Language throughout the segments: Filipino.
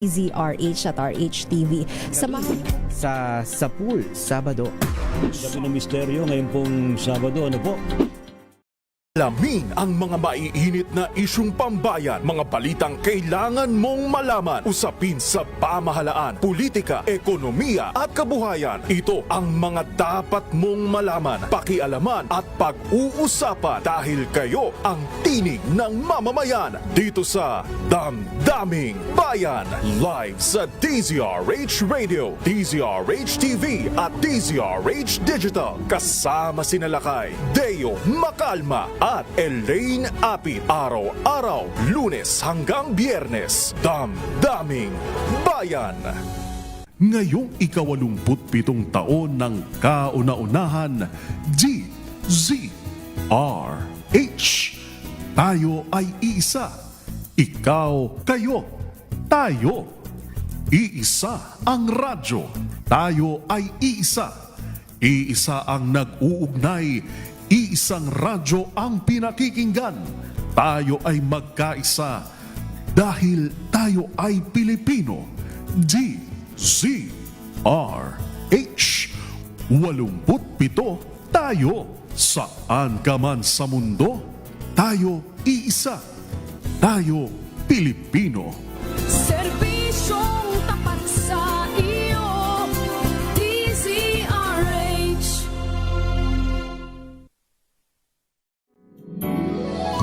ZRH at RHTV. Sa pool, Sabado. Gabi ng misteryo ngayon pong Sabado, ano po? Alamin ang mga maiinit na isyung pambayan, mga balitang kailangan mong malaman, usapin sa pamahalaan, politika, ekonomiya at kabuhayan. Ito ang mga dapat mong malaman, pakialaman at pag-uusapan dahil kayo ang tinig ng mamamayan dito sa Damdaming Bayan. Live sa DZRH Radio, DZRH TV at DZRH Digital. Kasama sina Lakay, Deo Macalma at Elaine Apit. Araw-araw, Lunes hanggang Biyernes. Damdaming Bayan. Ngayong ika-87 taon ng kauna-unahan, DZRH. Tayo ay iisa. Ikaw, kayo, tayo. Iisa ang radyo. Tayo ay iisa. Iisa ang nag-uugnay. Iisang radyo ang pinakikinggan. Tayo ay magkaisa dahil tayo ay Pilipino. DZRH 87 tayo. Saan ka man sa mundo, tayo iisa. Tayo Pilipino. Serbisyong tapat sa iyo, DZRH.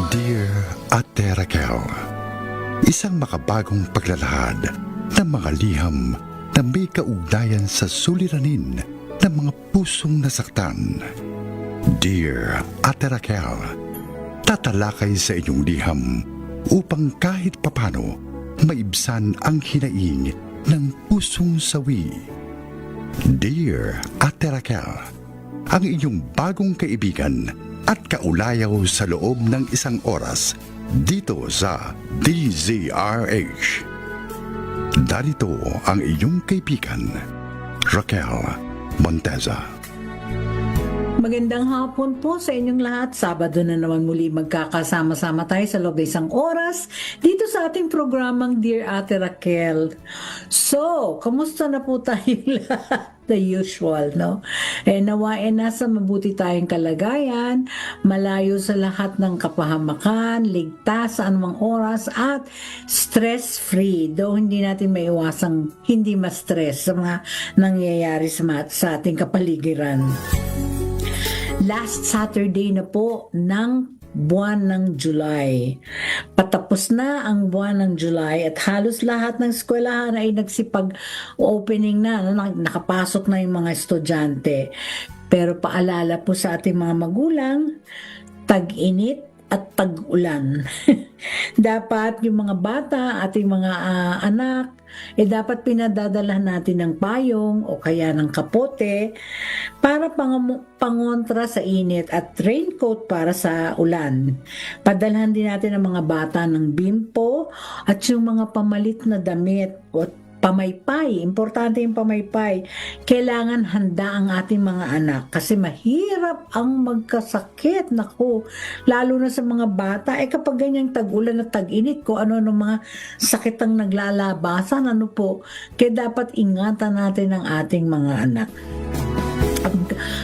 Dear Ate Raquel, isang makabagong paglalahad ng mga liham na may kaugnayan sa suliranin ng mga pusong nasaktan. Dear Ate Raquel, tatalakay sa inyong liham upang kahit papano maibsan ang hinaing ng pusong sawi. Dear Ate Raquel, ang inyong bagong kaibigan at kaulayaw sa loob ng isang oras dito sa DZRH. Darito ang inyong kaibigan, Raquel Monteza. Magandang hapon po sa inyong lahat. Sabado na naman muli magkakasama-sama tayo sa loob ng isang oras dito sa ating programang Dear Ate Raquel. So, kamusta na po tayong lahat? The usual, no? Nawain nasa mabuti tayong kalagayan, malayo sa lahat ng kapahamakan, ligtas sa anumang oras at stress-free. Though hindi natin maiwasang hindi ma-stress sa mga nangyayari sa ating kapaligiran. Last Saturday na po ng buwan ng July. Patapos na ang buwan ng July at halos lahat ng eskwelahan ay nagsipag-opening na, nakapasok na yung mga estudyante. Pero paalala po sa ating mga magulang, tag-init at tag-ulan. Dapat yung mga bata, ating mga anak, dapat pinadadalhan natin ng payong o kaya ng kapote para pangontra sa init at raincoat para sa ulan. Padalhan din natin ang mga bata ng bimpo at yung mga pamalit na damit o pamaypay. Importante yung pamaypay. Kailangan handa ang ating mga anak kasi mahirap ang magkasakit. Naku, lalo na sa mga bata. Kapag ganyang tag-ulan at tag-init ko, ano mga sakit ang naglalabasan, ano po. Kaya dapat ingatan natin ang ating mga anak.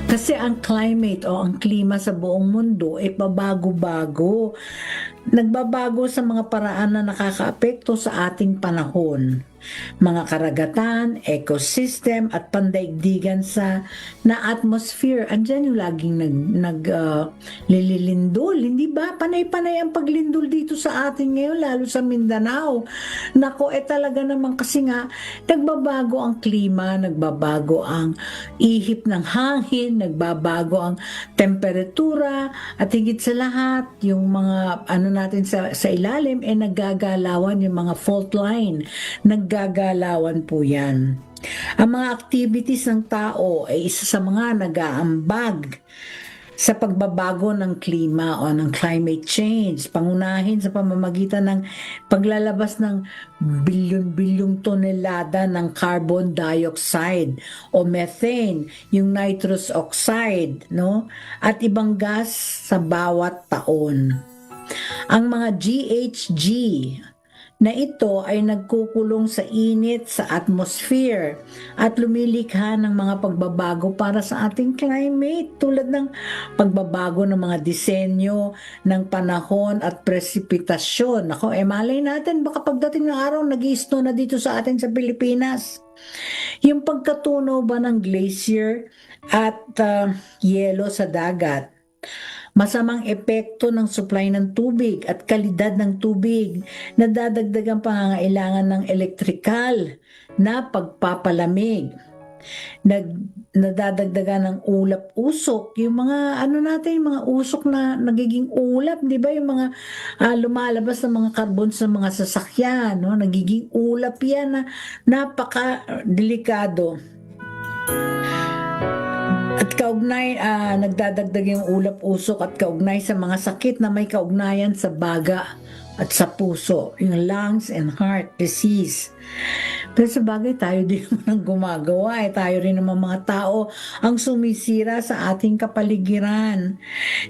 Kasi ang climate o ang klima sa buong mundo pabago-bago. Nagbabago sa mga paraan na nakakaapekto sa ating panahon. Mga karagatan, ecosystem at pandaigdigan na atmosphere. Andyan yung laging lilindol. Hindi ba? Panay-panay ang paglindol dito sa atin ngayon, lalo sa Mindanao. Nako, talaga naman kasi nga, nagbabago ang klima, nagbabago ang ihip ng hangin, nagbabago ang temperatura, at higit sa lahat, yung mga natin sa ilalim, naggagalawan yung mga fault line. Naggagalawan po yan. Ang mga activities ng tao ay isa sa mga nag-aambag sa pagbabago ng klima o ng climate change, pangunahin sa pamamagitan ng paglalabas ng bilyon-bilyong tonelada ng carbon dioxide o methane, yung nitrous oxide, no? At ibang gas sa bawat taon. Ang mga GHG na ito ay nagkukulong sa init sa atmosphere at lumilikha ng mga pagbabago para sa ating climate tulad ng pagbabago ng mga disenyo ng panahon at presipitasyon. Ako, malay natin baka pagdating ng araw nag-i-snow na dito sa atin sa Pilipinas. Yung pagkatunaw ba ng glacier at yelo sa dagat, masamang epekto ng supply ng tubig at kalidad ng tubig, nadadagdagang pangangailangan ng elektrikal na pagpapalamig, nadadagdagan ng ulap-usok, yung mga yung mga usok na nagiging ulap, di ba? Yung mga lumalabas ng mga carbon sa mga sasakyan, no? Nagiging ulap yan na napaka-delikado. At kaugnay, nagdadagdag yung ulap-usok at kaugnay sa mga sakit na may kaugnayan sa baga at sa puso, yung lungs and heart disease. Pero sa bagay, tayo din naman ang gumagawa. Tayo rin naman mga tao ang sumisira sa ating kapaligiran.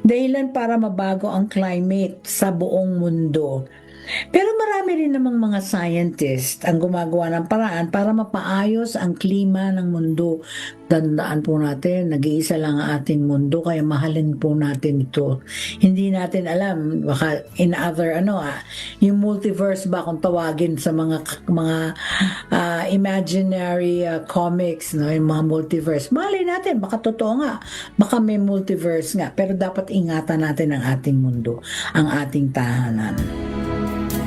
Dahilan para mabago ang climate sa buong mundo. Pero marami rin namang mga scientist ang gumagawa ng paraan para mapaayos ang klima ng mundo. Tandaan po natin, nag-iisa lang ang ating mundo, kaya mahalin po natin ito. Hindi natin alam, baka in other, yung multiverse ba kung tawagin sa mga imaginary comics, no, yung mga multiverse. Malay natin, baka totoo nga, baka may multiverse nga, pero dapat ingatan natin ang ating mundo, ang ating tahanan.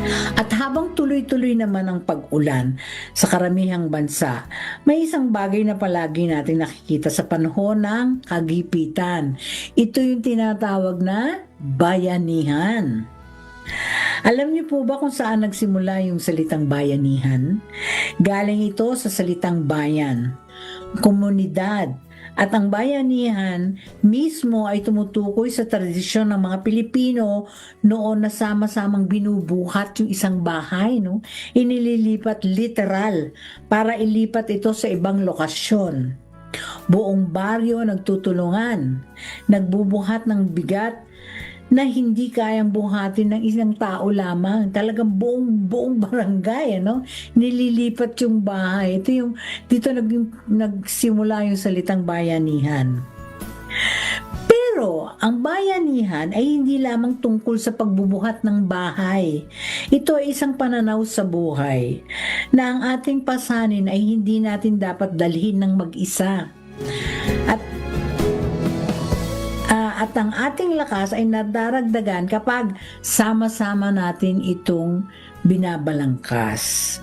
At habang tuloy-tuloy naman ang pag-ulan sa karamihang bansa, may isang bagay na palagi natin nakikita sa panahon ng kagipitan. Ito yung tinatawag na bayanihan. Alam niyo po ba kung saan nagsimula yung salitang bayanihan? Galing ito sa salitang bayan, komunidad. At ang bayanihan mismo ay tumutukoy sa tradisyon ng mga Pilipino noon na sama-samang binubuhat yung isang bahay, no? Inililipat literal para ilipat ito sa ibang lokasyon. Buong baryo nagtutulungan, nagbubuhat ng bigat na hindi kayang buhatin ng isang tao lamang. Talagang buong barangay, nililipat yung bahay. Dito nagsimula yung salitang bayanihan. Pero ang bayanihan ay hindi lamang tungkol sa pagbubuhat ng bahay. Ito ay isang pananaw sa buhay na ang ating pasanin ay hindi natin dapat dalhin ng mag-isa. At ang ating lakas ay nadaragdagan kapag sama-sama natin itong binabalangkas.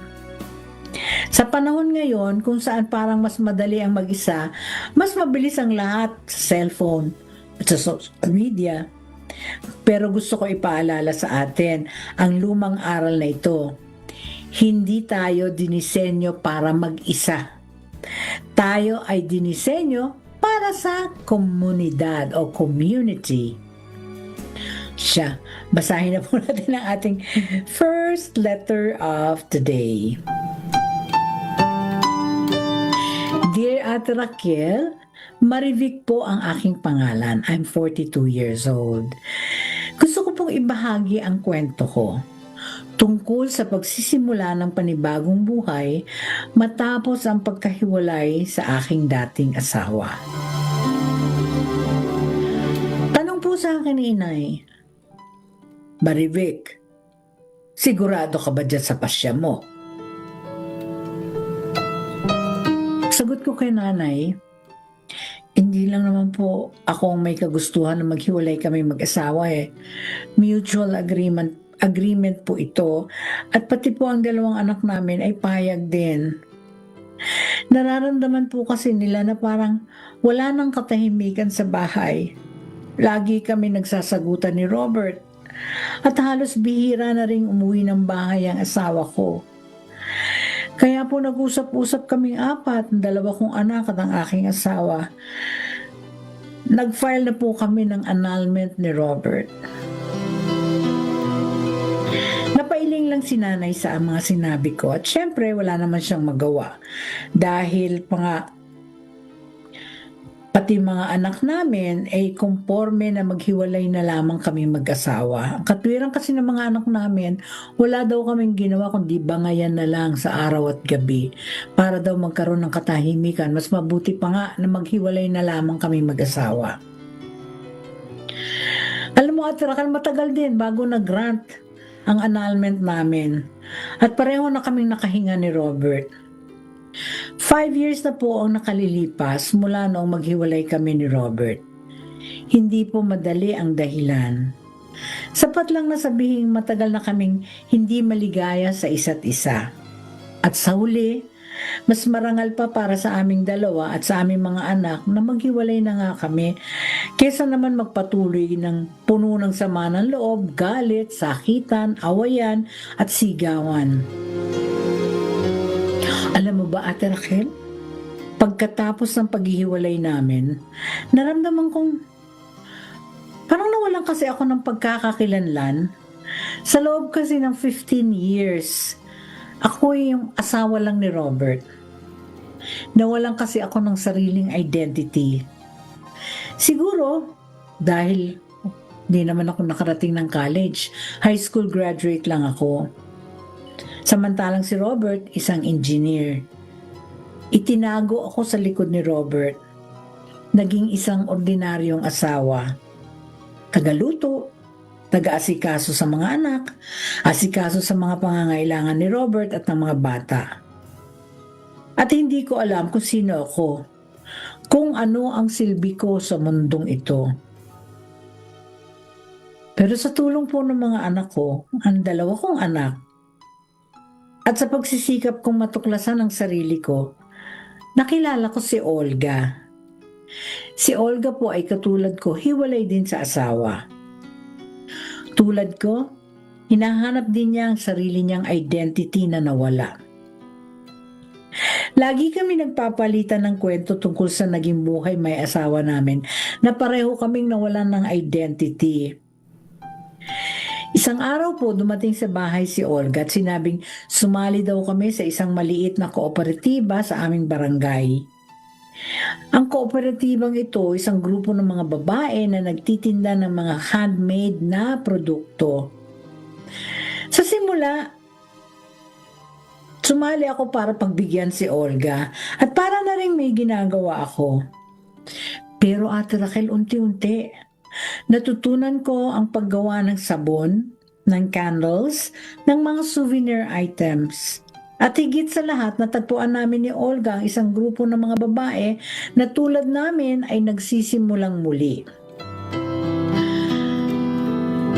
Sa panahon ngayon, kung saan parang mas madali ang mag-isa, mas mabilis ang lahat sa cellphone at sa social media. Pero gusto ko ipaalala sa atin ang lumang aral na ito. Hindi tayo dinisenyo para mag-isa. Tayo ay dinisenyo para sa komunidad o community. Basahin na po natin ang ating first letter of the day. Dear Ate Raquel, Marivic po ang aking pangalan. I'm 42 years old. Gusto ko pong ibahagi ang kwento ko tungkol sa pagsisimula ng panibagong buhay matapos ang pagkahiwalay sa aking dating asawa. Tanong po sa akin ni Inay, Marivic, sigurado ka ba dyan sa pasya mo? Sagot ko kay Nanay, hindi lang naman po ako ang may kagustuhan na maghiwalay kami mag-asawa Mutual agreement po ito at pati po ang dalawang anak namin ay payag din. Nararamdaman po kasi nila na parang wala nang katahimikan sa bahay. Lagi kami nagsasagutan ni Robert at halos bihira na ring umuwi ng bahay ang asawa ko. Kaya po nag-usap-usap kaming apat, ang dalawa kong anak at ang aking asawa. Nag-file na po kami ng annulment ni Robert. Napailing lang si Nanay sa mga sinabi ko at syempre wala naman siyang magawa dahil Pati mga anak namin ay konforme na maghiwalay na lamang kami mag-asawa. Ang katwiran kasi ng mga anak namin, wala daw kaming ginawa kundi bangayan na lang sa araw at gabi para daw magkaroon ng katahimikan. Mas mabuti pa nga na maghiwalay na lamang kami mag-asawa. Alam mo, Ate Raquel, matagal din bago nag-grant ang annulment namin. At pareho na kaming nakahinga ni Robert. 5 years na po ang nakalilipas mula noong maghiwalay kami ni Robert. Hindi po madali ang dahilan. Sapat lang na sabihing matagal na kaming hindi maligaya sa isa't isa. At sa huli, mas marangal pa para sa aming dalawa at sa aming mga anak na maghiwalay na nga kami kesa naman magpatuloy ng puno ng sama ng loob, galit, sakitan, awayan at sigawan. Alam mo ba, Ate Raquel, pagkatapos ng paghihiwalay namin, naramdaman kong parang nawalan kasi ako ng pagkakakilanlan. Sa loob kasi ng 15 years, ako yung asawa lang ni Robert. Nawalan kasi ako ng sariling identity. Siguro, dahil hindi naman ako nakarating ng college, high school graduate lang ako. Samantalang si Robert, isang engineer. Itinago ako sa likod ni Robert. Naging isang ordinaryong asawa. Tagaluto, taga-asikaso sa mga anak, asikaso sa mga pangangailangan ni Robert at ng mga bata. At hindi ko alam kung sino ako, kung ano ang silbi ko sa mundong ito. Pero sa tulong po ng mga anak ko, ang dalawa kong anak, at sa pagsisikap kong matuklasan ang sarili ko, nakilala ko si Olga. Si Olga po ay katulad ko, hiwalay din sa asawa. Tulad ko, hinahanap din niya ang sarili niyang identity na nawala. Lagi kami nagpapalitan ng kwento tungkol sa naging buhay may asawa namin na pareho kaming nawalan ng identity. Isang araw po dumating sa bahay si Olga at sinabing sumali daw kami sa isang maliit na kooperatiba sa aming barangay. Ang kooperatibang ito, isang grupo ng mga babae na nagtitinda ng mga handmade na produkto. Sa simula, sumali ako para pagbigyan si Olga at para na rin may ginagawa ako. Pero Ate Raquel, unti-unti, natutunan ko ang paggawa ng sabon, ng candles, ng mga souvenir items. At higit sa lahat, natagpuan namin ni Olga ang isang grupo ng mga babae na tulad namin ay nagsisimulang muli.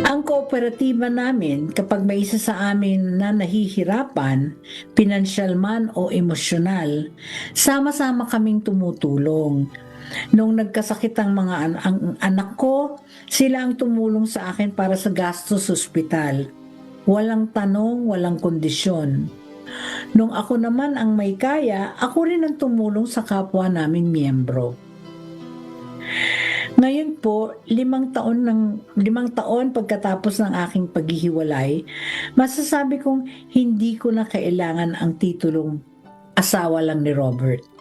Ang kooperatiba namin, kapag may isa sa amin na nahihirapan, pinansyal man o emosyonal, sama-sama kaming tumutulong. Nung nagkasakit ang ang anak ko, sila ang tumulong sa akin para sa gastos sa ospital. Walang tanong, walang kondisyon. Nung ako naman ang may kaya, ako rin ang tumulong sa kapwa naming miyembro. Ngayon po, 5 taon pagkatapos ng aking paghihiwalay, masasabi kong hindi ko na kailangan ang titulong asawa lang ni Robert.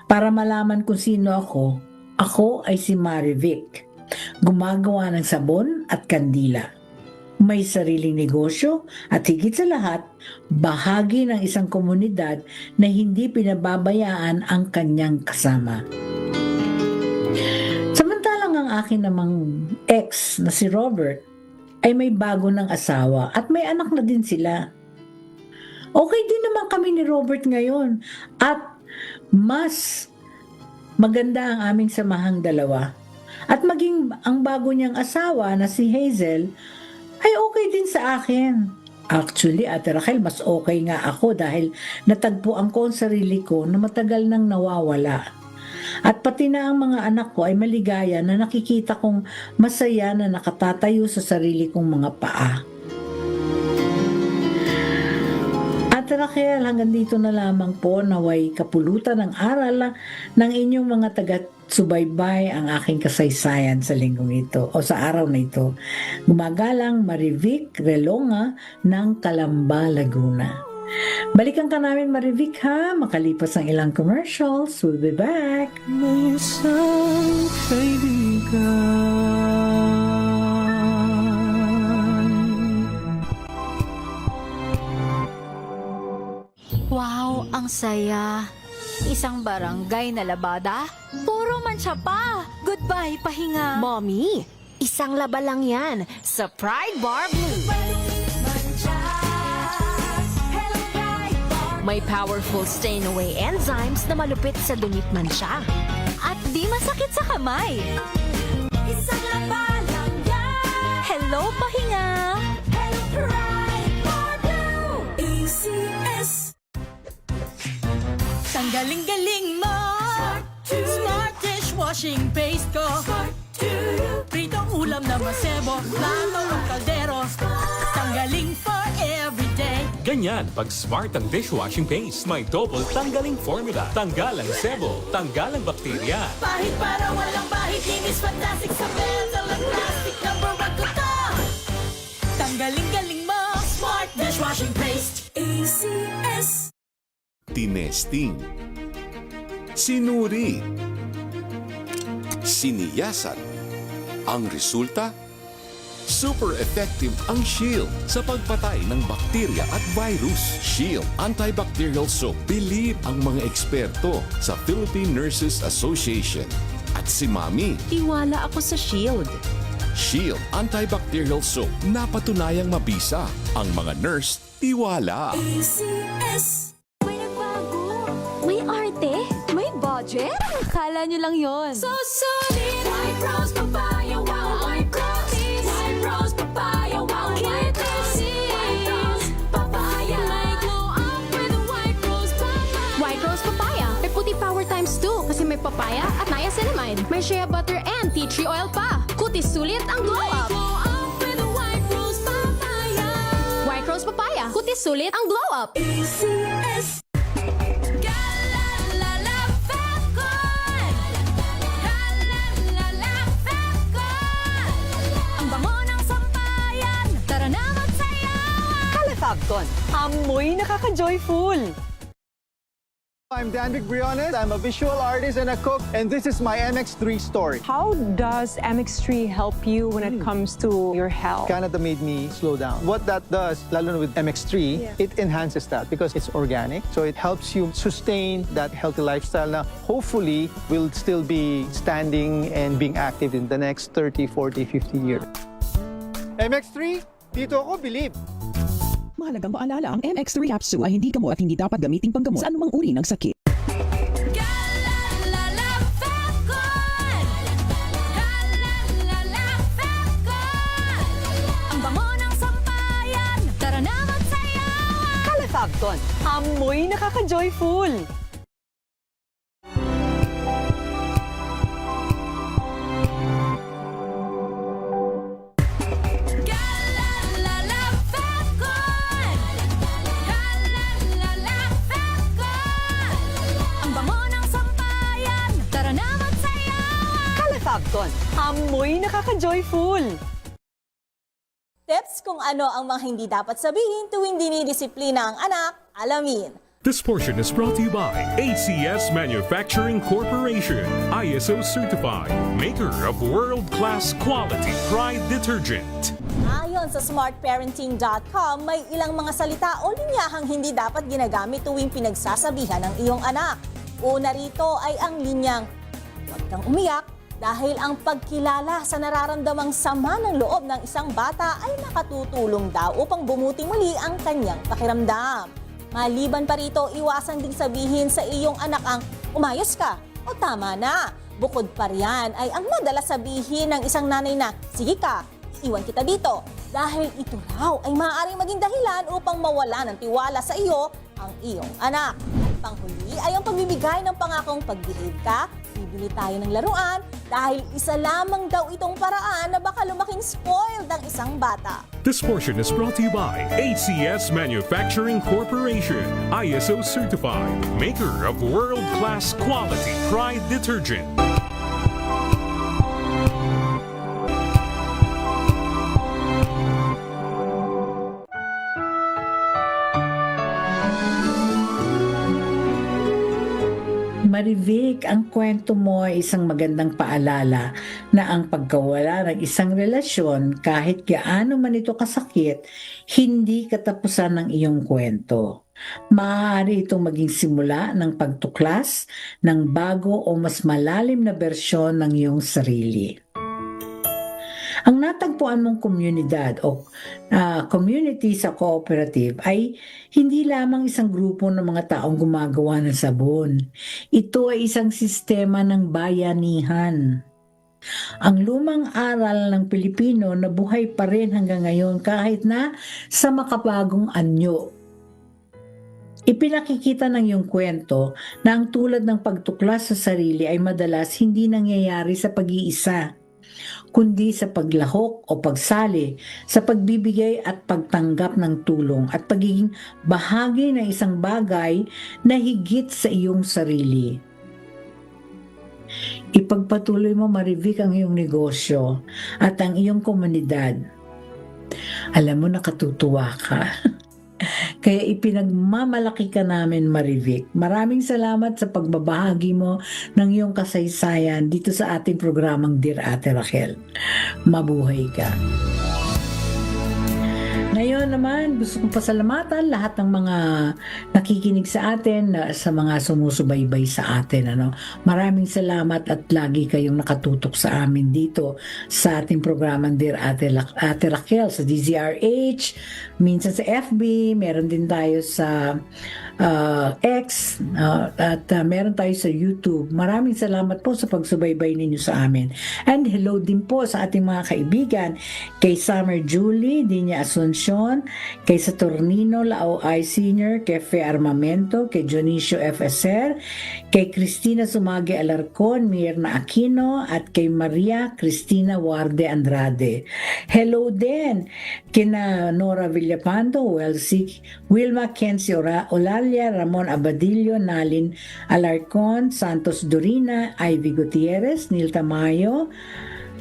Para malaman kung sino ako ay si Marivic, gumagawa ng sabon at kandila. May sariling negosyo at higit sa lahat, bahagi ng isang komunidad na hindi pinababayaan ang kanyang kasama. Samantalang ang akin namang ex na si Robert ay may bago ng asawa at may anak na din sila. Okay din naman kami ni Robert ngayon at mas maganda ang aming samahang dalawa. At maging ang bago niyang asawa na si Hazel ay okay din sa akin. Actually, Ate Raquel, mas okay nga ako dahil natagpuan ko ang sarili ko na matagal nang nawawala. At pati na ang mga anak ko ay maligaya na nakikita kong masaya na nakatatayo sa sarili kong mga paa. Ate Raquel, hanggang dito na lamang po naway kapulutan ng aral ng inyong mga taga-subaybay ang aking kasaysayan sa linggong ito o sa araw na ito. Gumagalang Marivic Relonga ng Calamba, Laguna. Balikan ka namin, Marivic, ha? Makalipas ang ilang commercials. We'll be back. May isang kaibigan. Wow, ang saya. Isang barangay na labada? Puro mancha pa. Goodbye, pahinga. Mommy, isang laba lang yan sa Pride Bar Blue. May powerful stain-away enzymes na malupit sa dunit mancha. At di masakit sa kamay. Isang laba lang yan. Hello, pahinga. Hello, Pride Bar Blue. ACS. Tanggaling-galing mo. Smart dishwashing paste ko. Pritong ulam na masebo. Plato ng kaldero. Tanggaling for everyday. Ganyan, pag smart ang dishwashing paste, may double tanggaling formula. Tanggal ang sebo, tanggal ang bakterya. Pahit para walang bahid. Linis fantastic sa metal at plastic. Number 1 ko to. Tanggaling-galing mo. Smart dishwashing paste. ACS. Tinesting, sinuri, siniyasan. Ang resulta? Super effective ang Shield sa pagpatay ng bakterya at virus. Shield Antibacterial Soap. Believe ang mga eksperto sa Philippine Nurses Association. At si Mami. Tiwala ako sa Shield. Shield Antibacterial Soap. Napatunayang mabisa. Ang mga nurse, tiwala. ACS. May nagbago. May arte. May budget. Akala nyo lang yon. So solid. White Rose Papaya. Wow. White Rose. White Rose Papaya. Wow. White Rose. White Rose Papaya. May glow up with White Rose Papaya. White Rose Papaya. May puti power times 2 kasi may papaya at niacinamide. May shea butter and tea tree oil pa. Kutis sulit ang glow May up. glow up with White Rose Papaya. White Rose Papaya. Kutis sulit ang glow up. ACS. Galalala Fefcon. Galalala Fefcon. Ang bango ng sampayan. Tara na magsayawan. Calefabcon, amoy nakaka-joyful. I'm Danvic Briones. I'm a visual artist and a cook, and this is my MX3 story. How does MX3 help you when it comes to your health? Canada made me slow down. What that does, lalo na with MX3, it enhances that because it's organic. So it helps you sustain that healthy lifestyle na hopefully will still be standing and being active in the next 30, 40, 50 years. MX3, dito ako believe. Mahalagang paalala, ang MX3 capsule ay hindi gamot at hindi dapat gamitin panggamot sa anumang uri ng sakit. Galalala Fefcon. Galalala Fefcon. Ang bango ng sampayan. Tara na magsayawan. Calefabcon, amoy nakaka-joyful. Galalala Fefcon. Galalala Fefcon. Ang bango ng sampayan. Tara na magsayawan. Calefabcon, amoy nakaka-joyful. Tips kung ano ang mga hindi dapat sabihin tuwing dinidisiplina ang anak, alamin. This portion is brought to you by ACS Manufacturing Corporation, ISO certified, maker of world-class quality Pride detergent. Ayon sa smartparenting.com, may ilang mga salita o linyahang hindi dapat ginagamit tuwing pinagsasabihan ng iyong anak. Una rito ay ang linyang, "Huwag kang umiyak," dahil ang pagkilala sa nararamdamang sama ng loob ng isang bata ay nakatutulong daw upang bumuti muli ang kanyang pakiramdam. Maliban pa rito, iwasan ding sabihin sa iyong anak ang, "Umayos ka," o "Tama na." Bukod pa riyan ay ang madalas sabihin ng isang nanay na, "Sige ka, iwan kita dito." Dahil ito raw ay maaaring maging dahilan upang mawala ng tiwala sa iyo ang iyong anak. Panghuli ay ang pagbibigay ng pangakong pag-behave ka, bibili tayo ng laruan, dahil isa lamang daw itong paraan na baka lumaking spoiled ang isang bata. This portion is brought to you by ACS Manufacturing Corporation, ISO certified, maker of world-class quality Pride detergent. Marivic, ang kwento mo ay isang magandang paalala na ang pagkawala ng isang relasyon, kahit gaano man ito kasakit, hindi katapusan ng iyong kwento. Maaari itong maging simula ng pagtuklas ng bago o mas malalim na bersyon ng iyong sarili. Ang natagpuan mong komunidad o community sa cooperative ay hindi lamang isang grupo ng mga taong gumagawa ng sabon. Ito ay isang sistema ng bayanihan. Ang lumang aral ng Pilipino na buhay pa rin hanggang ngayon kahit na sa makabagong anyo. Ipinakikita ng iyong kwento na ang tulad ng pagtuklas sa sarili ay madalas hindi nangyayari sa pag-iisa, kundi sa paglahok o pagsali, sa pagbibigay at pagtanggap ng tulong at pagiging bahagi ng isang bagay na higit sa iyong sarili. Ipagpatuloy mo, Marivic, ang iyong negosyo at ang iyong komunidad. Alam mo, nakatutuwa ka. Kaya ipinagmamalaki ka namin, Marivic. Maraming salamat sa pagbabahagi mo ng iyong kasaysayan dito sa ating programang Dear Ate Raquel. Mabuhay ka. Ngayon naman, gusto kong pasalamatan lahat ng mga nakikinig sa atin, sa mga sumusubaybay sa atin. Maraming salamat at lagi kayong nakatutok sa amin dito sa ating programang Dear Ate Raquel sa DZRH, minsan sa FB, meron din tayo sa X, at meron tayo sa YouTube. Maraming salamat po sa pagsubaybay ninyo sa amin. And hello din po sa ating mga kaibigan, kay Summer Julie Dinya Asuncion, kay Saturnino Laoay Sr., kay Fe Armamento, kay Dionisio FSR, kay Cristina Sumage Alarcon, Mirna Aquino, at kay Maria Cristina Warde Andrade. Hello din kina Nora Villapando, Wilma Kenzie Olalia, Ramon Abadillo, Nalin Alarcon, Santos Dorina, Ivy Gutierrez, Neil Tamayo,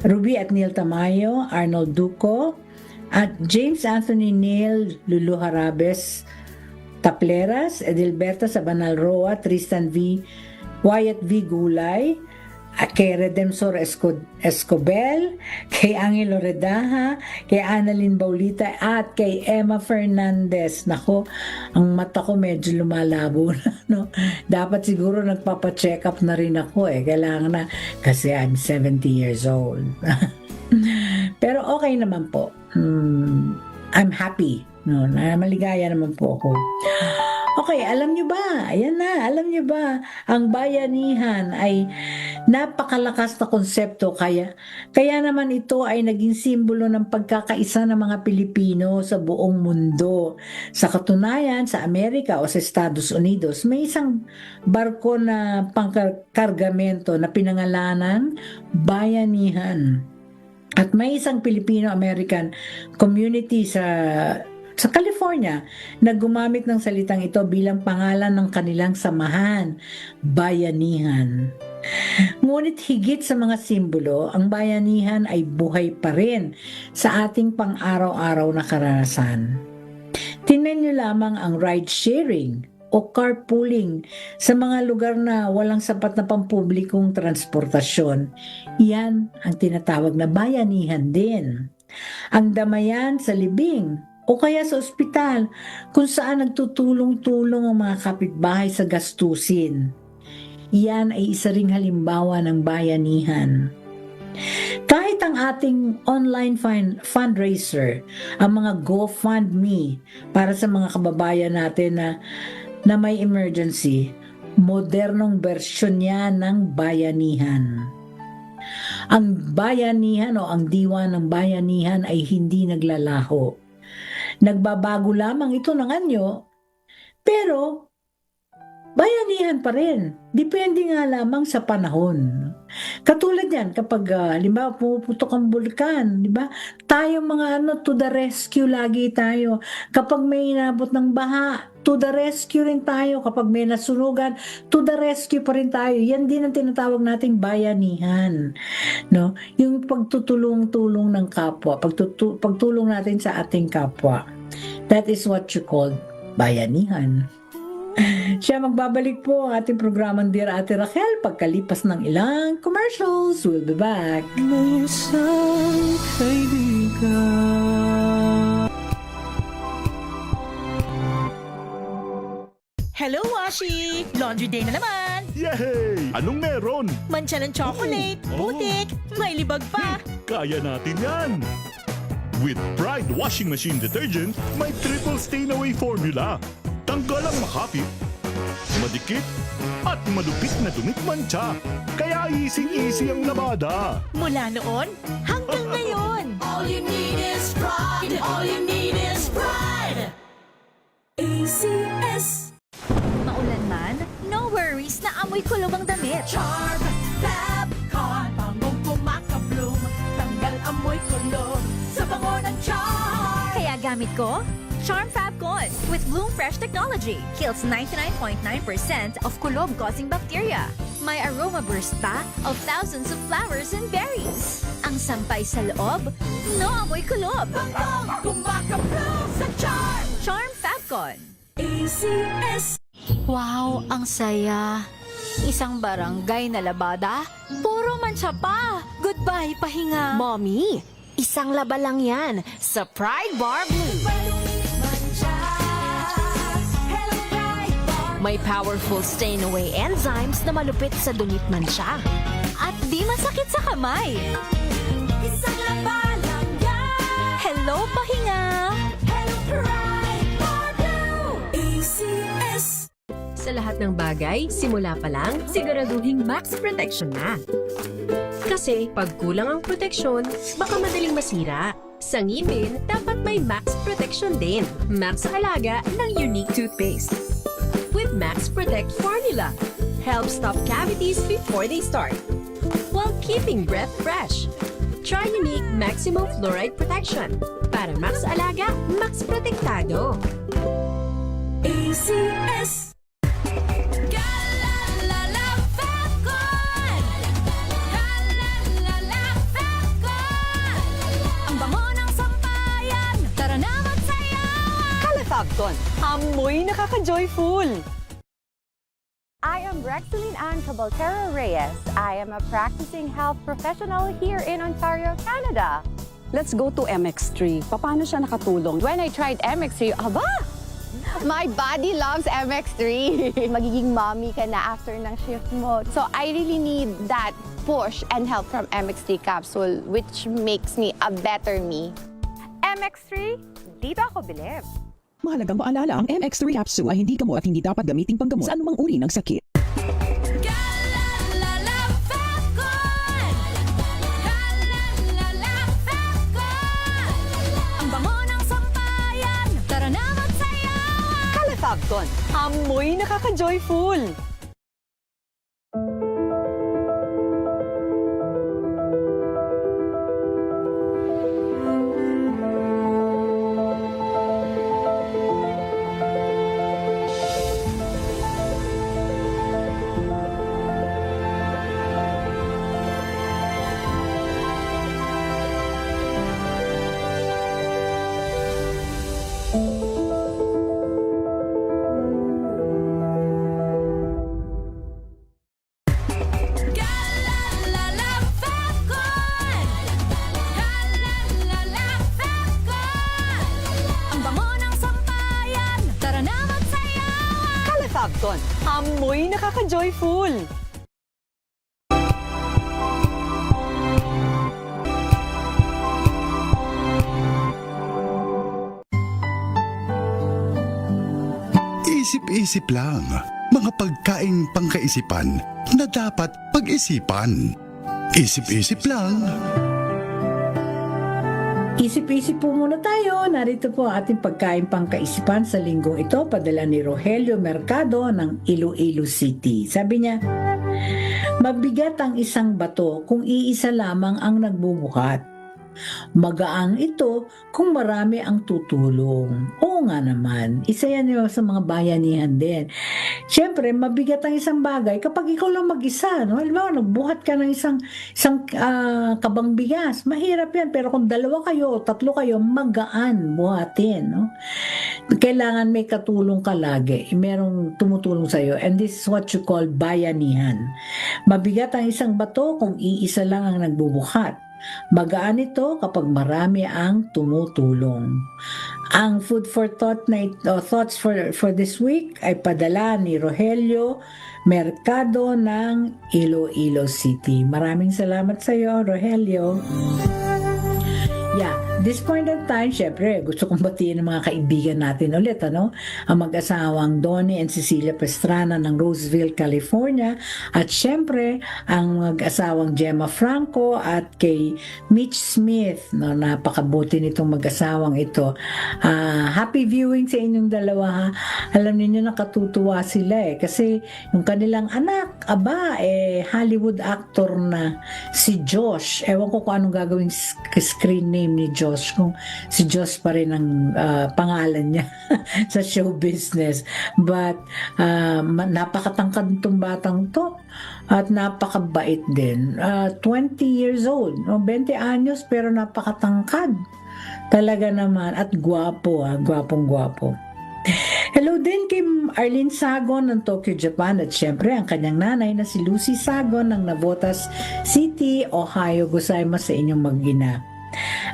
Ruby at Neil Tamayo, Arnold Duco, at James Anthony Neil, Lulu Harabes Tapleras, Edilberta Sabanal Roa, Tristan V, Wyatt V Gulay, kay Redemsor Escobel, kay Angelo Redaha, kay Annalyn Baulita, at kay Emma Fernandez. Nako, ang mata ko medyo lumalabo na, no? Dapat siguro nagpapacheck up na rin ako kailangan na, kasi I'm 70 years old. Pero okay naman po. I'm happy. No, maligaya naman po ako. Okay, alam nyo ba? Ayan na, alam nyo ba? Ang bayanihan ay napakalakas na konsepto, kaya naman ito ay naging simbolo ng pagkakaisa ng mga Pilipino sa buong mundo. Sa katunayan, sa Amerika o sa Estados Unidos, may isang barko na pangkargamento na pinangalanan Bayanihan. At may isang Filipino-American community sa California na gumamit ng salitang ito bilang pangalan ng kanilang samahan, Bayanihan. Ngunit higit sa mga simbolo, ang bayanihan ay buhay pa rin sa ating pang-araw-araw na karanasan. Tingnan niyo lamang ang ride-sharing o carpooling sa mga lugar na walang sapat na pampublikong transportasyon. Yan ang tinatawag na bayanihan din. Ang damayan sa libing o kaya sa ospital kung saan nagtutulong-tulong ang mga kapitbahay sa gastusin. Iyan ay isa ring halimbawa ng bayanihan. Kahit ang ating online fundraiser, ang mga GoFundMe para sa mga kababayan natin na may emergency, modernong bersyon niya ng bayanihan. Ang bayanihan o ang diwa ng bayanihan ay hindi naglalaho. Nagbabago lamang ito ng anyo, pero bayanihan pa rin. Depende nga lamang sa panahon. Katulad yan, kapag halimbawa pumuputok ang bulkan, di ba? Tayo mga to the rescue lagi tayo. Kapag may inabot ng baha, to the rescue rin tayo. Kapag may nasunugan, to the rescue pa rin tayo. Yan din ang tinatawag nating bayanihan. No? Yung pagtutulong-tulong ng kapwa, pagtulong natin sa ating kapwa. That is what you call bayanihan. Siya magbabalik po ang ating programang Dear Ate Raquel pagkalipas ng ilang commercials. We'll be back. May isang kaibigan. Hello, Washi! Laundry day na naman! Yay! Anong meron? Mancha ng chocolate, putik, may libag pa. Kaya natin yan! With Pride Washing Machine Detergent, may triple stain-away formula. Tanggal ang makapit, madikit, at malupit na dumit mancha. Kaya easy-easy ang labada. Mula noon hanggang ngayon. All you need is pride. All you need is pride. ACS. Maulan man, no worries na amoy kulob ang damit. Charm Fab Con. Bangong kumakabloom. Tanggal amoy kulob sa bango ng charm. Kaya gamit ko, Charm Fab Con with Bloom Fresh technology. Kills 99.9% of kulob-causing bacteria. May aroma burst pa of thousands of flowers and berries. Ang sampay sa loob, no amoy kulob. Bangong kumakabloom sa charm. Charm Fab Con. ACS. Wow, ang saya. Isang barangay na labada, puro mancha pa. Goodbye, pahinga. Mommy, isang laba lang yan sa Pride Bar Blue. May powerful stain-away enzymes na malupit sa dunit mancha. At di masakit sa kamay. Isang laba lang yan. Hello, pahinga. Hello, Pride Bar Blue. ACS. Sa lahat ng bagay, simula pa lang, siguraduhing max protection na. Kasi pag kulang ang proteksyon, baka madaling masira. Sa ngipin, dapat may max protection din. Max Alaga ng Unique Toothpaste. With Max Protect Formula, helps stop cavities before they start, while keeping breath fresh. Try Unique Maximum Fluoride Protection. Para Max Alaga, Max Protektado. ACS. Fabcon, amoy nakaka-joyful! I am Rexeline Ann Cabaltero Reyes. I am a practicing health professional here in Ontario, Canada. Let's go to MX3. Paano siya nakatulong? When I tried MX3, aba! My body loves MX3. Magiging mommy ka na after ng shift mo. So I really need that push and help from MX3 capsule, which makes me a better me. MX3, dito ako bilib. Mahalagang paalala, ang MX3 capsule ay hindi gamot at hindi dapat gamiting panggamot sa anumang uri ng sakit. Ang bango ng sampayan, tara na magsayawan! Calafabcon, amoy nakaka-joyful! Fabcon, amoy nakaka-joyful! Isip-isip lang, mga pagkaing pangkaisipan na dapat pag-isipan. Isip-isip lang. Isip-isip po muna tayo. Narito po ang ating pagkain pangkaisipan sa linggong ito. Padala ni Rogelio Mercado ng Iloilo City. Sabi niya, mabigat ang isang bato kung iisa lamang ang nagbubuhat. Magaang ito kung marami ang tutulong. Oo nga naman, isa yan yung sa mga bayanihan din. Siyempre, mabigat ang isang bagay kapag ikaw lang mag-isa. No? Halimbawa, nagbuhat ka ng isang kabang bigas. Mahirap yan, pero kung dalawa kayo o tatlo kayo, magaan buhatin. No? Kailangan may katulong ka lagi. Merong tumutulong sa'yo. And this is what you call bayanihan. Mabigat ang isang bato kung iisa lang ang nagbubuhat. Magaan ito kapag marami ang tumutulong. Ang food for thought na thoughts for this week ay padala ni Rogelio Mercado ng Iloilo City. Maraming salamat sa iyo, Rogelio. Yeah, this point in time, syempre, gusto kong batiin ang mga kaibigan natin ulit, ano? Ang mag-asawang Donnie and Cecilia Pastrana ng Roseville, California, at syempre, ang mag-asawang Gemma Franco at kay Mitch Smith, no? Napakabuti nitong mag-asawang ito. Happy viewing sa inyong dalawa, ha? Alam niyo nakatutuwa sila kasi yung kanilang anak, Hollywood actor na si Josh. Ewan ko kung anong gagawing screen name ni Josh, kung si Josh pa rin ang pangalan niya sa show business. But napakatangkad itong batang to at napakabait din. 20 years old, 20 anyos pero napakatangkad talaga naman at gwapo, gwapong-gwapo. Hello din kay Arlene Sagon ng Tokyo, Japan at syempre ang kanyang nanay na si Lucy Sagon ng Navotas City, Ohio. Gozaimasu sa inyong mag-ina.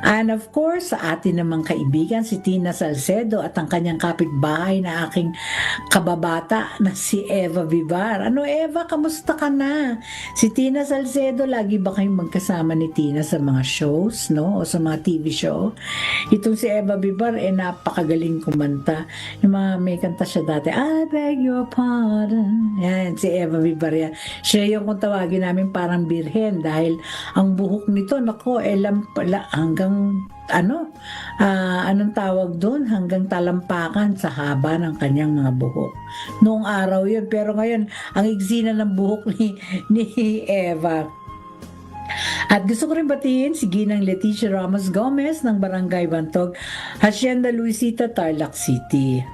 And of course, sa atin namang kaibigan si Tina Salcedo at ang kanyang kapitbahay na aking kababata na si Eva Vivar. Ano Eva, kamusta ka na? Si Tina Salcedo, lagi ba kayong magkasama ni Tina sa mga shows, no? O sa mga TV show? Itong si Eva Vivar, napakagaling kumanta. Yung mga may kanta siya dati, I beg your pardon. Yan, si Eva Vivar yan. Siya yung kung tawagin namin parang birhen dahil ang buhok nito, nako, hanggang anong tawag doon, hanggang talampakan sa haba ng kanyang mga buhok. Noong araw yun, pero ngayon ang igsi na ng buhok ni Eva. At gusto ko rin batiin si Ginang Leticia Ramos Gomez ng Barangay Bantog, Hacienda Luisita, Tarlac City.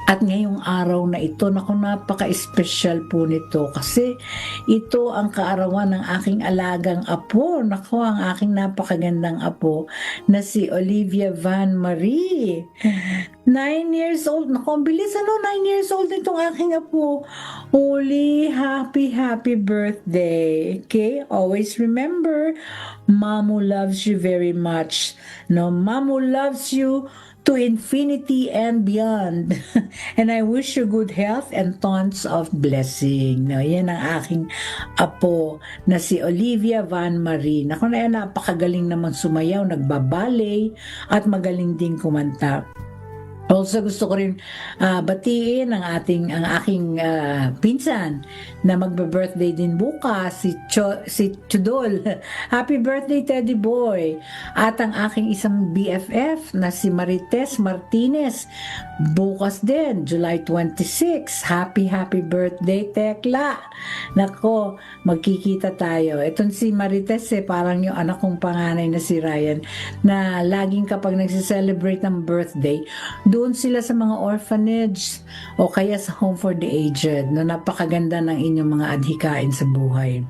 At ngayong araw na ito, napaka-espesyal po nito kasi ito ang kaarawan ng aking alagang apo. Naku, ang aking napakagandang apo na si Olivia Van Marie. 9 years old. Naku, ang bilis 9 years old itong aking apo. Oli, happy birthday. Okay? Always remember, Mamu loves you very much. No, Mamu loves you to infinity and beyond. And I wish you good health and tons of blessing. No, yan ang aking apo na si Olivia Van Marie. Naku, napakagaling naman sumayaw, nagbaballet at magaling din kumanta. Also, gusto ko rin batiin ang aking pinsan na magbe-birthday din bukas, si Chudol. Happy birthday, Teddy Boy! At ang aking isang BFF na si Marites Martinez, bukas din, July 26. Happy birthday, Tekla! Nako, magkikita tayo. Itong si Marites, parang yung anak kong panganay na si Ryan, na laging kapag nagsiselebrate ng birthday, doon sila sa mga orphanage o kaya sa home for the aged. No, napakaganda ng inyong mga adhikain sa buhay.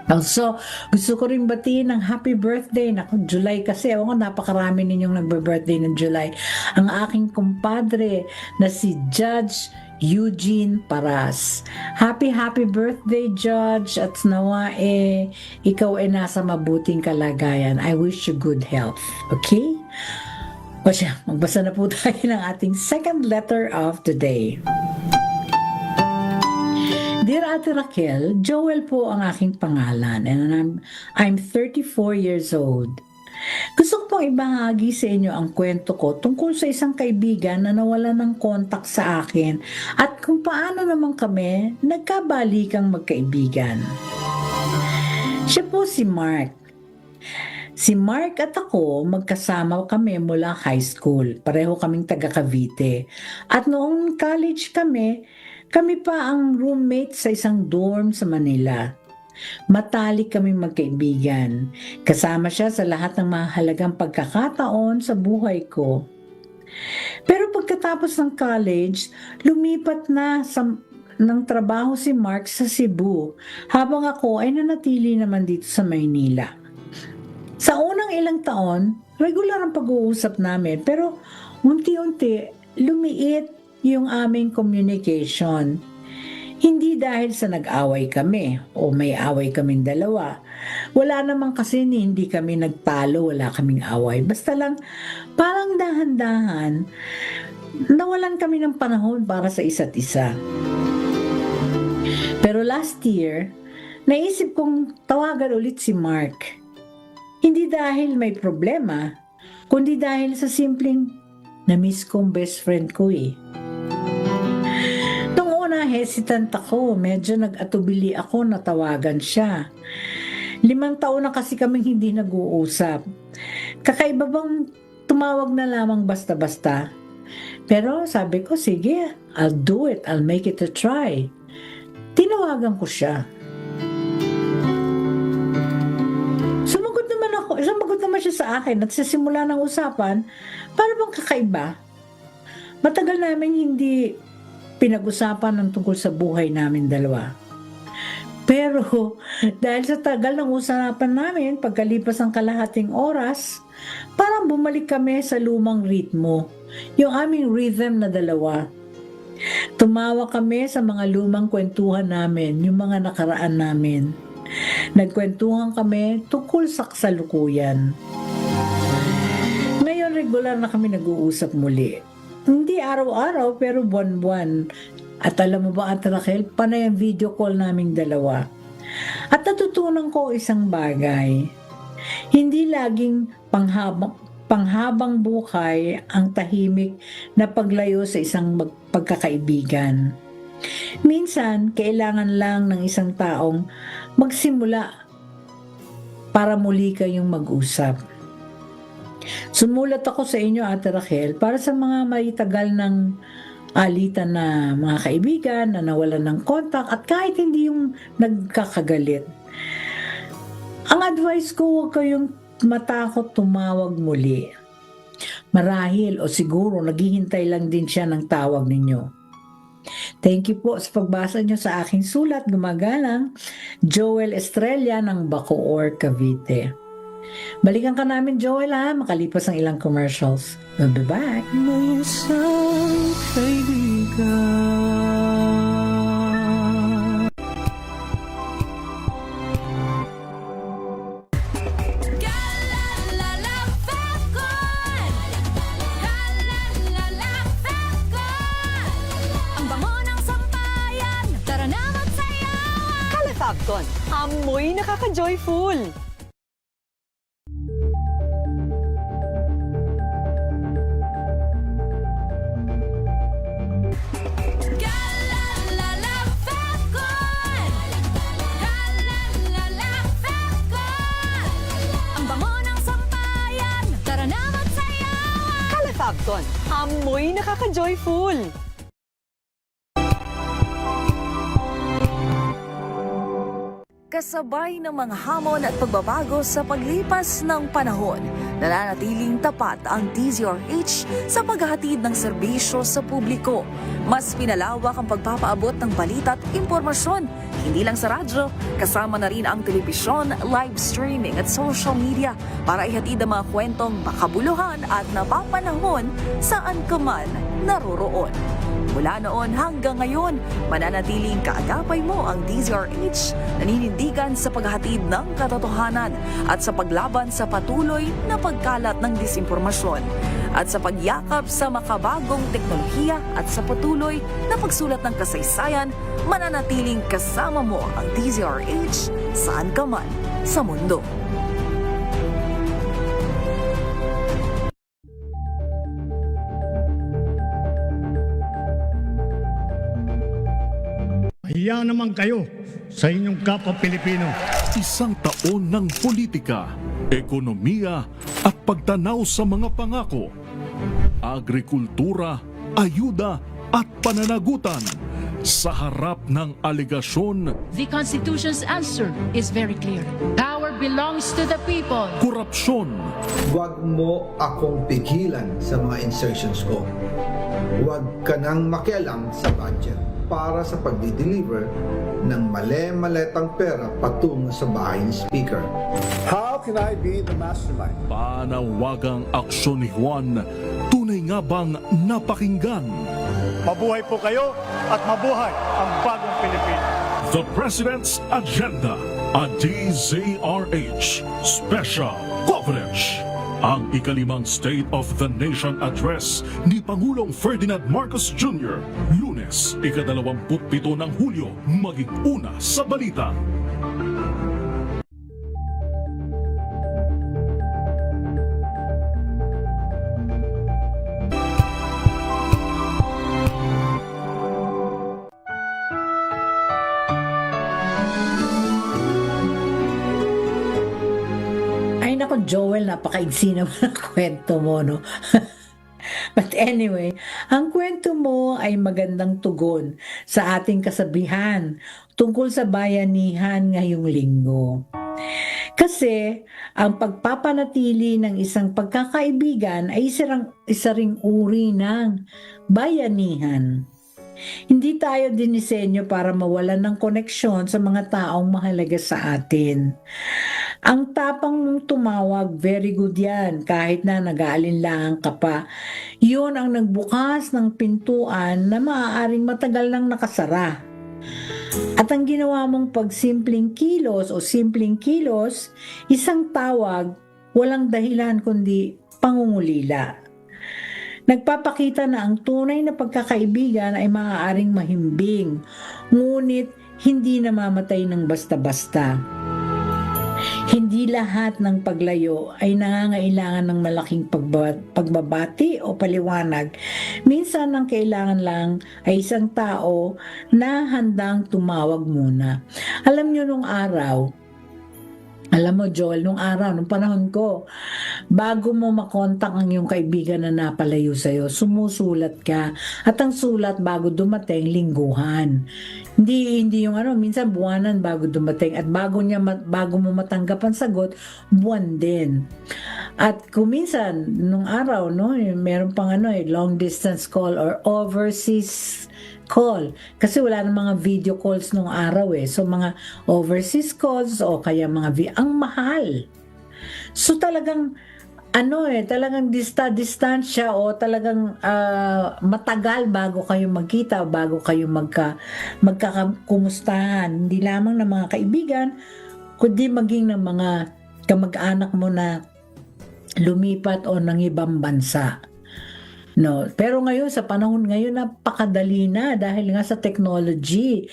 Also, gusto ko rin batiin ng happy birthday. Naku, July kasi. Napakarami ninyong nagbe-birthday ng July. Ang aking kumpadre na si Judge Eugene Paras. Happy birthday, Judge. At nawa ikaw nasa mabuting kalagayan. I wish you good health. Okay? O siya, magbasa na po tayo ng ating second letter of the day. Dear Ate Raquel, Joel po ang aking pangalan and I'm 34 years old. Gusto ko pong ibahagi sa inyo ang kwento ko tungkol sa isang kaibigan na nawala ng kontak sa akin at kung paano naman kami nagkabalikang magkaibigan. Siya po si Mark. Si Mark at ako, magkasama kami mula high school. Pareho kaming taga Cavite. At noong college kami pa ang roommate sa isang dorm sa Manila. Matalik kaming magkaibigan. Kasama siya sa lahat ng mahalagang pagkakataon sa buhay ko. Pero pagkatapos ng college, lumipat na ng trabaho si Mark sa Cebu, habang ako ay nanatili naman dito sa Maynila. Sa unang ilang taon, regular ang pag-uusap namin, pero unti-unti lumiit yung aming communication. Hindi dahil sa nag-away kami o may away kaming dalawa. Wala naman kasi hindi kami nagtalo, wala kaming away. Basta lang parang dahan-dahan nawalan kami ng panahon para sa isa't isa. Pero last year, naisip kong tawagan ulit si Mark. Hindi dahil may problema, kundi dahil sa simpleng na-miss kong best friend ko eh. Nung una, hesitant ako. Medyo nag-atubili ako na tawagan siya. 5 taon na kasi kaming hindi nag-uusap. Kakaiba bang tumawag na lamang basta-basta? Pero sabi ko, sige, I'll do it. I'll make it a try. Tinawagan ko siya. Sumagot naman siya sa akin at sa simula ng usapan, para bang kakaiba. Matagal namin hindi pinag-usapan ng tungkol sa buhay namin dalawa. Pero dahil sa tagal ng usapan namin, pagkalipas ng kalahating oras, parang bumalik kami sa lumang ritmo, yung aming rhythm na dalawa. Tumawa kami sa mga lumang kwentuhan namin, yung mga nakaraan namin. Nagkwentuhan kami tungkol sa kasalukuyan. Ngayon, regular na kami nag-uusap muli. Hindi araw-araw, pero buwan-buwan. At alam mo ba, Ate Raquel, panay ang video call naming dalawa. At natutunan ko isang bagay. Hindi laging panghabang buhay ang tahimik na paglayo sa isang pagkakaibigan. Minsan, kailangan lang ng isang taong magsimula para muli kayong mag-usap. Sumulat ako sa inyo, Ate Raquel, para sa mga may tagal ng alitan na mga kaibigan na nawalan ng kontak at kahit hindi yung nagkakagalit. Ang advice ko, huwag kayong matakot tumawag muli. Marahil o siguro naghihintay lang din siya ng tawag ninyo. Thank you po sa pagbasa nyo sa aking sulat. Gumagalang, Joel Estrella ng Bacoor, Cavite. Balikan ka namin, Joel, ha? Makalipas ang ilang commercials. We'll be back. May isang kaibigan. Amoy nakaka-joyful! Ang bango ng sampayan, tara na magsayawan! Calafabcon, amoy nakaka-joyful! Kasabay ng mga hamon at pagbabago sa paglipas ng panahon, nananatiling tapat ang DZRH sa paghahatid ng serbisyo sa publiko. Mas pinalawak ang pagpapaabot ng balita at impormasyon, hindi lang sa radyo, kasama na rin ang telebisyon, live streaming at social media para ihatid ang mga kwentong makabuluhan at napapanahon saan ka man naroroon. Mula noon hanggang ngayon, mananatiling kaagapay mo ang DZRH, naninindigan sa paghahatid ng katotohanan at sa paglaban sa patuloy na pagkalat ng disinformasyon at sa pagyakap sa makabagong teknolohiya at sa patuloy na pagsulat ng kasaysayan, mananatiling kasama mo ang DZRH saan ka man sa mundo. Hiya naman kayo sa inyong kapwa Pilipino. Isang taon ng politika, ekonomiya at pagtanaw sa mga pangako. Agrikultura, ayuda at pananagutan. Sa harap ng aligasyon, The Constitution's answer is very clear. Power belongs to the people. korupsyon, Huwag mo akong pigilan sa mga insertions ko. Huwag ka nang makialam sa budget para sa pagdi-deliver ng male-maletang pera patungo sa bahay ni Speaker. How can I be the mastermind? panawagang aksyon ni Juan, tunay nga bang napakinggan? Mabuhay po kayo at mabuhay ang bagong Pilipinas. The President's Agenda, a DZRH Special Coverage. Ang ikalimang State of the Nation Address ni Pangulong Ferdinand Marcos Jr. Lunes, ika-27 ng Hulyo, maging una sa balita. Ay nako, Joel, napakaigsi naman ang kwento mo, no? But anyway, ang kwento mo ay magandang tugon sa ating kasabihan tungkol sa bayanihan ngayong linggo. Kasi ang pagpapanatili ng isang pagkakaibigan ay isa ring uri ng bayanihan. Hindi tayo dinisenyo para mawalan ng koneksyon sa mga taong mahalaga sa atin. Ang tapang mong tumawag, very good yan, kahit na nag-aalinlangan ka pa. Yun ang nagbukas ng pintuan na maaaring matagal nang nakasara. At ang ginawa mong pagsimpleng kilos o simpleng kilos, isang tawag, walang dahilan kundi pangungulila. Nagpapakita na ang tunay na pagkakaibigan ay maaaring mahimbing, ngunit hindi namamatay ng basta-basta. Hindi lahat ng paglayo ay nangangailangan ng malaking pagbabati o paliwanag. Minsan ang kailangan lang ay isang tao na handang tumawag muna. Alam nyo nung araw, alam mo Joel, nung araw, nung panahon ko, bago mo makontak ang iyong kaibigan na napalayo sa'yo, sumusulat ka. At ang sulat bago dumating, lingguhan. Hindi yung minsan buwanan bago dumating. At bago mo matanggap ang sagot, buwan din. At kung minsan, nung araw, no, meron pang long distance call or overseas call. Kasi wala ng mga video calls nung araw eh. So mga overseas calls o kaya mga ang mahal. So talagang talagang distansya o talagang matagal bago kayo magkita o bago kayo magkakumustahan. Hindi lamang ng mga kaibigan, kundi maging ng mga kamag-anak mo na lumipat o ng ibang bansa. No, pero ngayon sa panahon ngayon napakadali na dahil nga sa technology.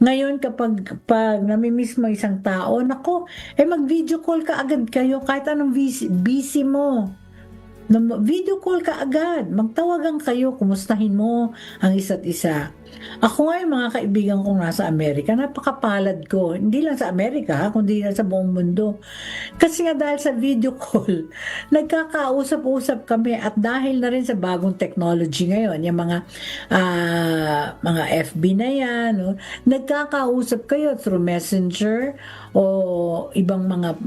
Ngayon kapag nami-miss mo isang tao, nako, mag-video call ka agad kayo kahit anong busy mo. Video call ka agad, magtawagan kayo, kumustahin mo ang isa't isa. Ako nga yung mga kaibigan kong nasa Amerika, napakapalad ko. Hindi lang sa Amerika, kundi lang sa buong mundo. Kasi nga dahil sa video call, nagkakausap-usap kami at dahil na rin sa bagong technology ngayon, yung mga FB na yan, no? Nagkakausap kayo through Messenger o ibang mga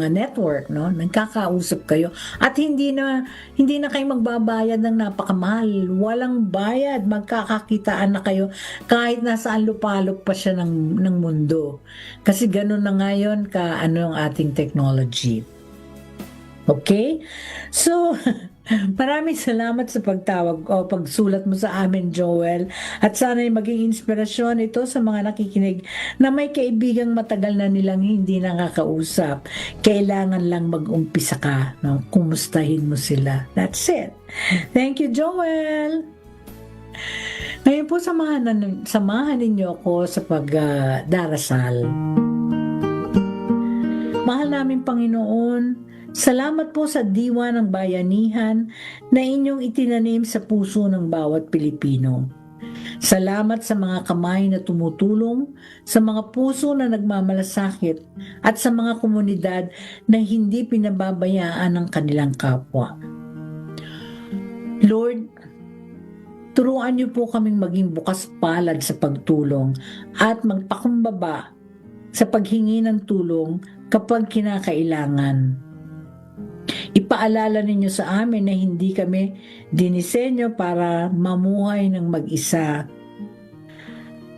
network, no? Nagkakausap kayo at hindi na kayo magbabayad ng napakamahal. Walang bayad, magkakakitaan na kayo kahit nasaan lupalop pa siya ng mundo. Kasi ganun na ngayon ang ating technology. Okay? So, maraming salamat sa pagtawag o pagsulat mo sa amin, Joel. At sana'y maging inspirasyon ito sa mga nakikinig na may kaibigang matagal na nilang hindi nakakausap. Kailangan lang mag-umpisa ka. No? Kumustahin mo sila. That's it. Thank you, Joel. Ngayon po, samahan ninyo ako sa pagdarasal. Mahal namin Panginoon, salamat po sa diwa ng bayanihan na inyong itinanim sa puso ng bawat Pilipino. Salamat sa mga kamay na tumutulong, sa mga puso na nagmamalasakit, at sa mga komunidad na hindi pinababayaan ng kanilang kapwa. Lord, Turuan niyo po kaming maging bukas palad sa pagtulong at magpakumbaba sa paghingi ng tulong kapag kinakailangan. Ipaalala ninyo sa amin na hindi kami dinisenyo para mamuhay ng mag-isa.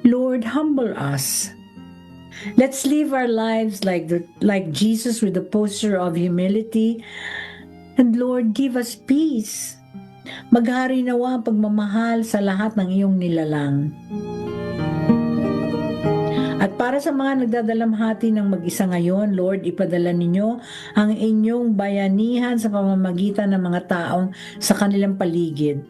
Lord, humble us. Let's live our lives like Jesus with the posture of humility. And Lord, give us peace. Maghari nawa ang pagmamahal sa lahat ng iyong nilalang. At para sa mga nagdadalamhati ng mag-isa ngayon, Lord, ipadala ninyo ang inyong bayanihan sa pamamagitan ng mga taong sa kanilang paligid.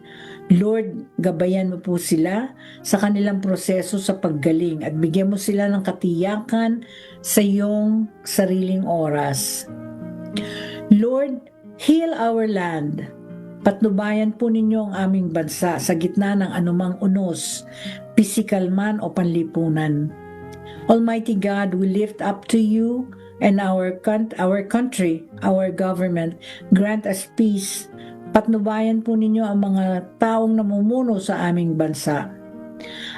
Lord, gabayan mo po sila sa kanilang proseso sa paggaling at bigyan mo sila ng katiyakan sa iyong sariling oras. Lord, heal our land. Patnubayan po ninyo ang aming bansa sa gitna ng anumang unos, pisikal man o panlipunan. Almighty God, we lift up to you and our country, our government. Grant us peace. Patnubayan po ninyo ang mga taong namumuno sa aming bansa.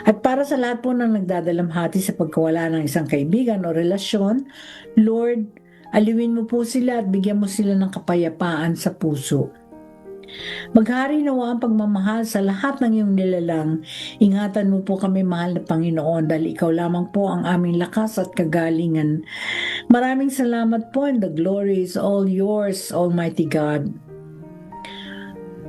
At para sa lahat po ng nagdadalamhati sa pagkawala ng isang kaibigan o relasyon, Lord, aliwin mo po sila at bigyan mo sila ng kapayapaan sa puso. Maghari nawa ang pagmamahal sa lahat ng iyong nilalang. Ingatan mo po kami, mahal na Panginoon, dahil ikaw lamang po ang aming lakas at kagalingan. Maraming salamat po, and the glory is all yours, Almighty God.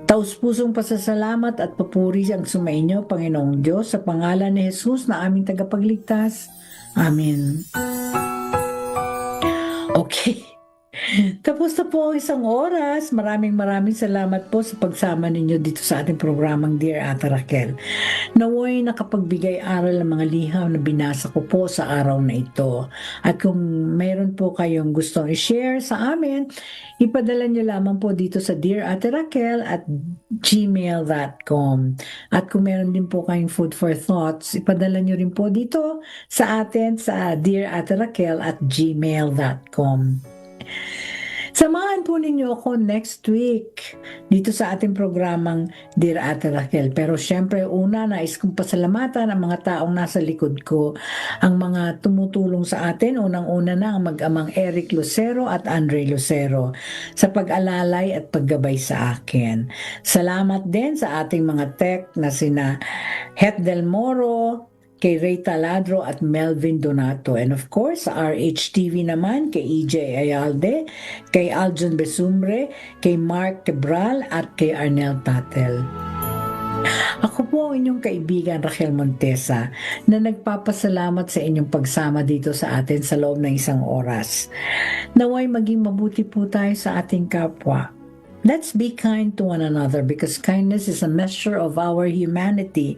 Taus-pusong pasasalamat at papuri ang sumainyo, Panginoong Diyos, sa pangalan ni Jesus na aming tagapagligtas. Amen. Okay. Tapos na po ang isang oras. Maraming salamat po sa pagsama ninyo dito sa ating programang Dear Ate Raquel. Naway nakapagbigay aral ng mga liham na binasa ko po sa araw na ito. At kung mayroon po kayong gustong i-share sa amin, ipadala nyo lamang po dito sa dearaterraquel@gmail.com. At kung meron din po kayong food for thoughts, ipadala nyo rin po dito sa atin sa dearaterraquel@gmail.com. Samahan po ninyo ako next week dito sa ating programang Dear Ate Raquel. Pero syempre, una, nais kong pasalamatan ang mga taong nasa likod ko, ang mga tumutulong sa atin. Unang-una na ang mag-amang Eric Lucero at Andre Lucero sa pag-alalay at paggabay sa akin. Salamat din sa ating mga tech na sina Het Del Moro, kay Ray Taladro at Melvin Donato. And of course, sa RHTV naman, kay EJ Ayalde, kay Aljon Besumbre, kay Mark Tebral, at kay Arnel Tatel. Ako po ang inyong kaibigan Raquel Montesa na nagpapasalamat sa inyong pagsama dito sa atin sa loob ng isang oras. Naway maging mabuti po tayo sa ating kapwa. Let's be kind to one another because kindness is a measure of our humanity.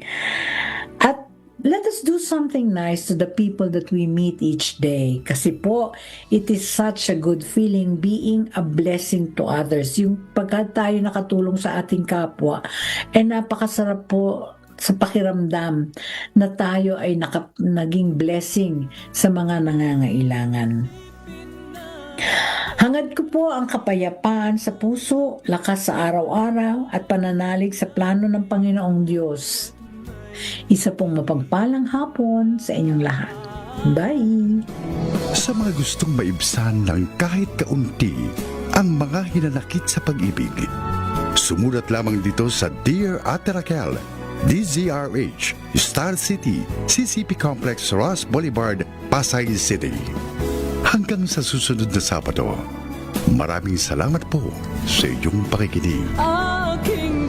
At let us do something nice to the people that we meet each day. Kasi po, it is such a good feeling being a blessing to others. Yung pagka tayo nakatulong sa ating kapwa, napakasarap po sa pakiramdam na tayo ay naging blessing sa mga nangangailangan. Hangad ko po ang kapayapaan sa puso, lakas sa araw-araw at pananalig sa plano ng Panginoong Diyos. Isa pong mapagpalang hapon sa inyong lahat. Bye! Sa mga gustong maibsan ng kahit kaunti ang mga hinanakit sa pag-ibig, sumulat lamang dito sa Dear Ate Raquel, DZRH, Star City, CCP Complex, Ross Boulevard, Pasay City. Hanggang sa susunod na Sabado, maraming salamat po sa iyong pakikinig. Aking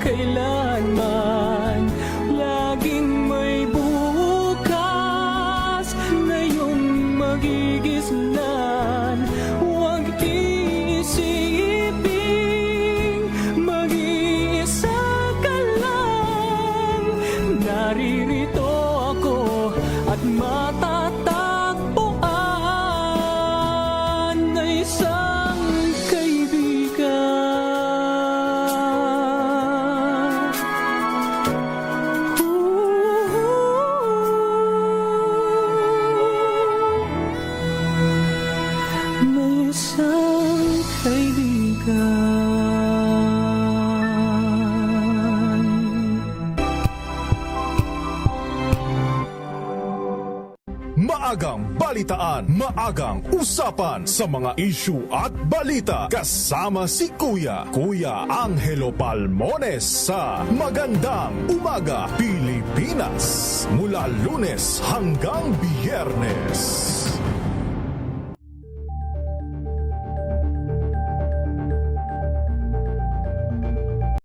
kailanman, laging may bukas na iyong magigisnan. Huwag isiping mag-iisa ka lang. Naririto ako at matatagpuan na isang kaibigan. May isang kaibigan. maagang balitaan, maagang usapan sa mga issue at balita. Kasama si Kuya Angelo Palmones sa Magandang Umaga Pilipinas. Mula Lunes hanggang Biyernes.